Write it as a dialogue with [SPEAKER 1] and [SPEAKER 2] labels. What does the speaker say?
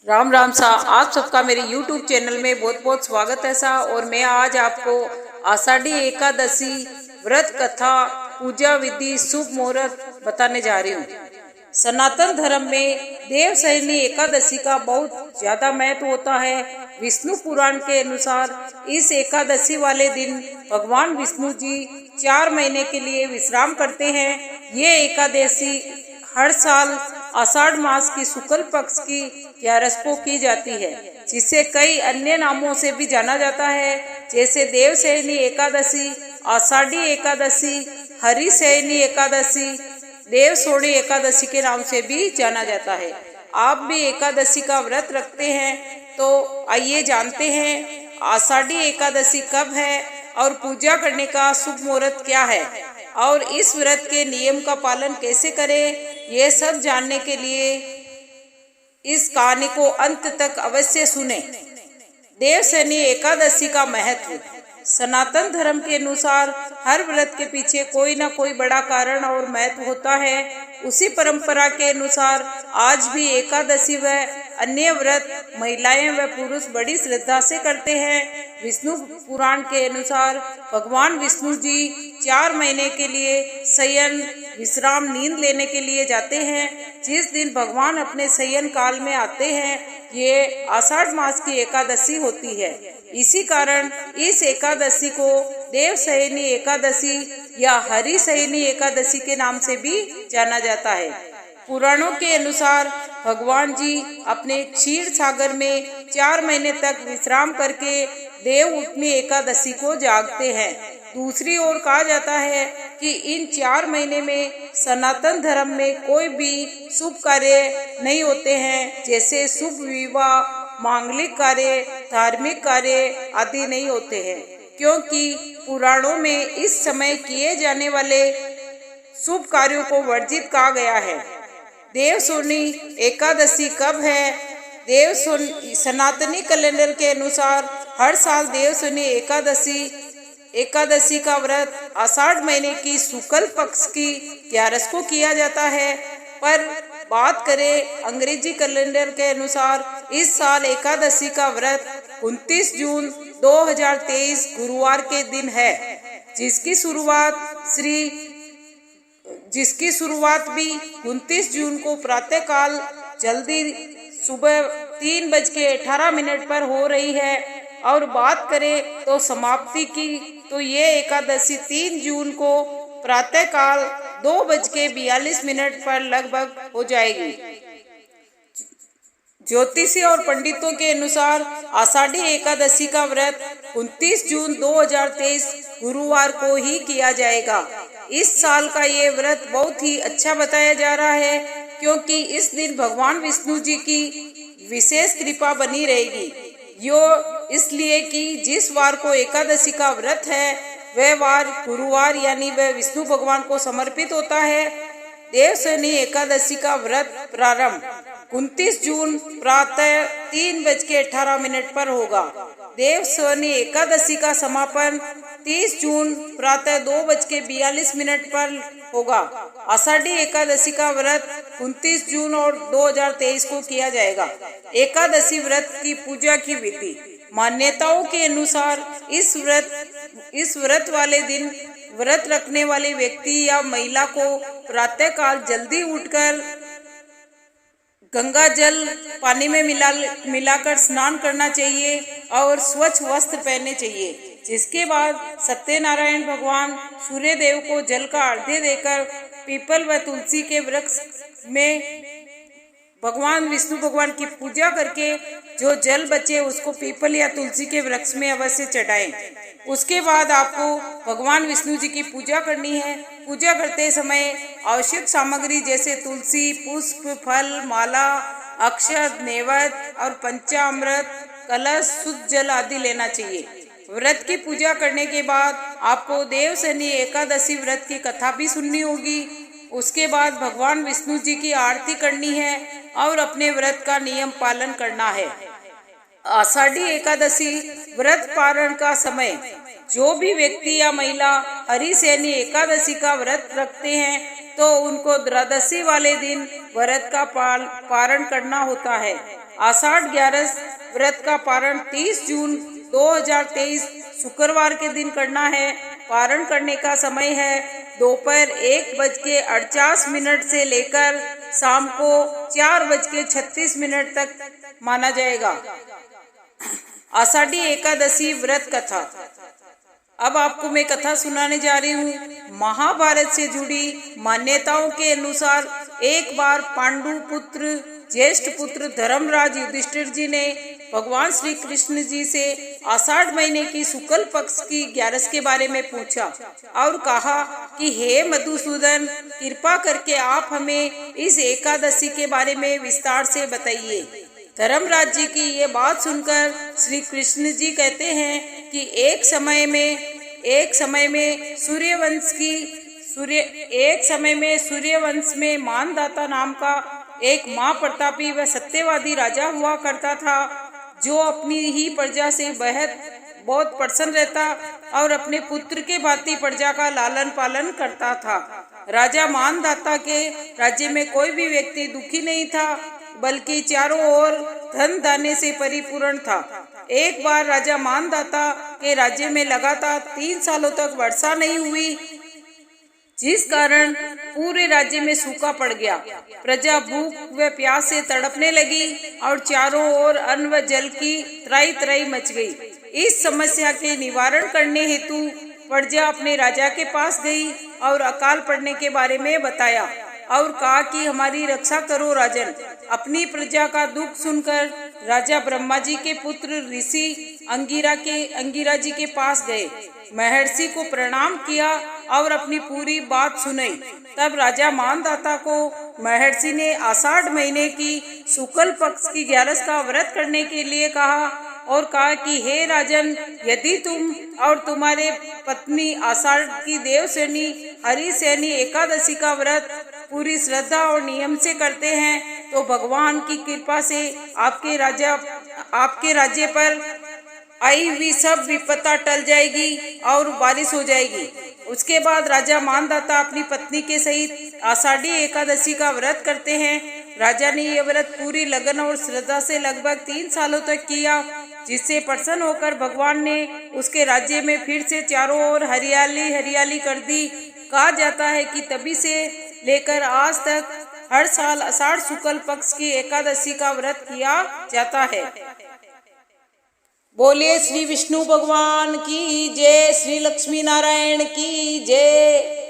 [SPEAKER 1] राम राम सा। आप सबका मेरे YouTube चैनल में बहुत बहुत स्वागत है सा। और मैं आज आपको आषाढ़ी एकादशी व्रत कथा, पूजा विधि, शुभ मुहूर्त बताने जा रही हूँ। सनातन धर्म में देवशयनी एकादशी का बहुत ज्यादा महत्व होता है। विष्णु पुराण के अनुसार इस एकादशी वाले दिन भगवान विष्णु जी 4 महीने के लिए विश्राम करते हैं। ये एकादशी हर साल आषाढ़ मास की शुक्ल पक्ष की 11 को की जाती है, जिसे कई अन्य नामों से भी जाना जाता है, जैसे देवशयनी एकादशी, आषाढ़ी एकादशी, हरिशयनी एकादशी, देवशोणी एकादशी के नाम से भी जाना जाता है। आप भी एकादशी का व्रत रखते हैं, तो आइए जानते हैं आषाढ़ी एकादशी कब है और पूजा करने का शुभ मुहूर्त क्या है और इस व्रत के नियम का पालन कैसे करें। ये सब जानने के लिए इस कहानी को अंत तक अवश्य सुने। देवशयनी एकादशी का महत्व। सनातन धर्म के अनुसार हर व्रत के पीछे कोई ना कोई बड़ा कारण और महत्व होता है। उसी परंपरा के अनुसार आज भी एकादशी व अन्य व्रत महिलाएं व पुरुष बड़ी श्रद्धा से करते हैं। विष्णु पुराण के अनुसार भगवान विष्णु जी 4 महीने के लिए शयन विश्राम नींद लेने के लिए जाते हैं। जिस दिन भगवान अपने शयन काल में आते हैं, ये आषाढ़ मास की एकादशी होती है। इसी कारण इस एकादशी को देवशयनी एकादशी या हरिशयनी एकादशी के नाम से भी जाना जाता है। पुराणों के अनुसार भगवान जी अपने क्षीर सागर में 4 महीने तक विश्राम करके देवउठनी एकादशी को जागते हैं। दूसरी ओर कहा जाता है कि इन 4 महीने में सनातन धर्म में कोई भी शुभ कार्य नहीं होते हैं, जैसे शुभ विवाह, मांगलिक कार्य, धार्मिक कार्य आदि नहीं होते हैं, क्योंकि पुराणों में इस समय किए जाने वाले शुभ कार्यों को वर्जित कहा गया है। देवशोनी एकादशी कब है? सनातनी कैलेंडर के अनुसार हर साल देवशोनी एकादशी का व्रत आषाढ़ महीने की शुक्ल पक्ष की 11 को किया जाता है। पर बात करें अंग्रेजी कैलेंडर के अनुसार इस साल एकादशी का व्रत 29 जून 2023 गुरुवार के दिन है, जिसकी शुरुआत भी 29 जून को प्रातःकाल जल्दी सुबह 3:18 पर हो रही है। और बात करें तो समाप्ति की, तो ये एकादशी 3 जून को प्रातःकाल 2:42 पर लगभग हो जाएगी। ज्योतिषी और पंडितों के अनुसार आषाढ़ी एकादशी का व्रत 29 जून 2023 गुरुवार को ही किया जाएगा। इस साल का ये व्रत बहुत ही अच्छा बताया जा रहा है, क्योंकि इस दिन भगवान विष्णु जी की विशेष कृपा बनी रहेगी। यो इसलिए कि जिस वार को एकादशी का व्रत है वह वार गुरुवार यानी वह विष्णु भगवान को समर्पित होता है। देवशयनी एकादशी का व्रत प्रारंभ 29 जून प्रातः 3:18 पर होगा। देवशयनी एकादशी का समापन 30 जून प्रातः 2:42 पर होगा। आषाढ़ी एकादशी का व्रत 29 जून और 2023 को किया जाएगा। एकादशी व्रत की पूजा की विधि। मान्यताओं के अनुसार इस व्रत वाले दिन व्रत रखने वाले व्यक्ति या महिला को प्रातःकाल जल्दी उठकर गंगा जल पानी में मिलाकर स्नान करना चाहिए और स्वच्छ वस्त्र पहनने चाहिए। जिसके बाद सत्यनारायण भगवान सूर्य देव को जल का अर्घ्य देकर पीपल व तुलसी के वृक्ष में भगवान विष्णु भगवान की पूजा करके जो जल बचे उसको पीपल या तुलसी के वृक्ष में अवश्य चढ़ाएं। उसके बाद आपको भगवान विष्णु जी की पूजा करनी है। पूजा करते समय आवश्यक सामग्री जैसे तुलसी, पुष्प, फल, माला, अक्षत, नैवेद्य और पंचामृत, कलश, शुद्ध जल आदि लेना चाहिए। व्रत की पूजा करने के बाद आपको देवशयनी एकादशी व्रत की कथा भी सुननी होगी। उसके बाद भगवान विष्णु जी की आरती करनी है और अपने व्रत का नियम पालन करना है। आषाढ़ी एकादशी व्रत पारण का समय। जो भी व्यक्ति या महिला हरिशयनी एकादशी का व्रत रखते हैं तो उनको द्वादशी वाले दिन व्रत का पारण करना होता है। आषाढ़ 11 व्रत का पारण 30 जून 2023 शुक्रवार के दिन करना है। पारण करने का समय है दोपहर 1:48 से लेकर शाम को 4:36 तक माना जाएगा। आषाढ़ी एकादशी व्रत कथा। अब आपको मैं कथा सुनाने जा रही हूँ। महाभारत से जुड़ी मान्यताओं के अनुसार एक बार पांडु पुत्र ज्येष्ठ पुत्र धर्मराज युधिष्ठिर जी ने भगवान श्री कृष्ण जी से आषाढ़ महीने की शुक्ल पक्ष की 11 के बारे में पूछा और कहा कि हे मधुसूदन, कृपा करके आप हमें इस एकादशी के बारे में विस्तार से बताइए। धर्मराज जी की ये बात सुनकर श्री कृष्ण जी कहते हैं कि एक समय में सूर्यवंश में मानदाता नाम का एक महाप्रतापी व सत्यवादी राजा हुआ करता था, जो अपनी ही प्रजा से बहुत प्रसन्न रहता और अपने पुत्र के भांति प्रजा का लालन पालन करता था। राजा मानदाता के राज्य में कोई भी व्यक्ति दुखी नहीं था, बल्कि चारों ओर धन धान्य से परिपूर्ण था। एक बार राजा मानदाता के राज्य में लगातार 3 सालों तक वर्षा नहीं हुई, जिस कारण पूरे राज्य में सूखा पड़ गया। प्रजा भूख व प्यास से तड़पने लगी और चारों ओर अन्न व जल की त्राही मच गई। इस समस्या के निवारण करने हेतु प्रजा अपने राजा के पास गई और अकाल पड़ने के बारे में बताया और कहा कि हमारी रक्षा करो राजन। अपनी प्रजा का दुख सुनकर राजा ब्रह्मा जी के पुत्र ऋषि अंगिरा जी के पास गए, महर्षि को प्रणाम किया और अपनी पूरी बात सुनाई। तब राजा मानदाता को महर्षि ने आषाढ़ महीने की शुक्ल पक्ष की 11 का व्रत करने के लिए कहा और कहा कि हे राजन, यदि तुम और तुम्हारे पत्नी आषाढ़ की देवसेनी हरिसेनी एकादशी का व्रत पूरी श्रद्धा और नियम से करते हैं तो भगवान की कृपा से आपके राज्य पर आई हुई सब विपत्ता टल जाएगी और बारिश हो जाएगी। उसके बाद राजा मानदाता अपनी पत्नी के सहित आषाढ़ी एकादशी का व्रत करते हैं। राजा ने यह व्रत पूरी लगन और श्रद्धा से लगभग 3 सालों तक किया, जिससे प्रसन्न होकर भगवान ने उसके राज्य में फिर से चारों ओर हरियाली कर दी। कहा जाता है कि तभी से लेकर आज तक हर साल आषाढ़ शुक्ल पक्ष की एकादशी का व्रत किया जाता है। बोलिए श्री विष्णु भगवान की जय, श्री लक्ष्मी नारायण की जय।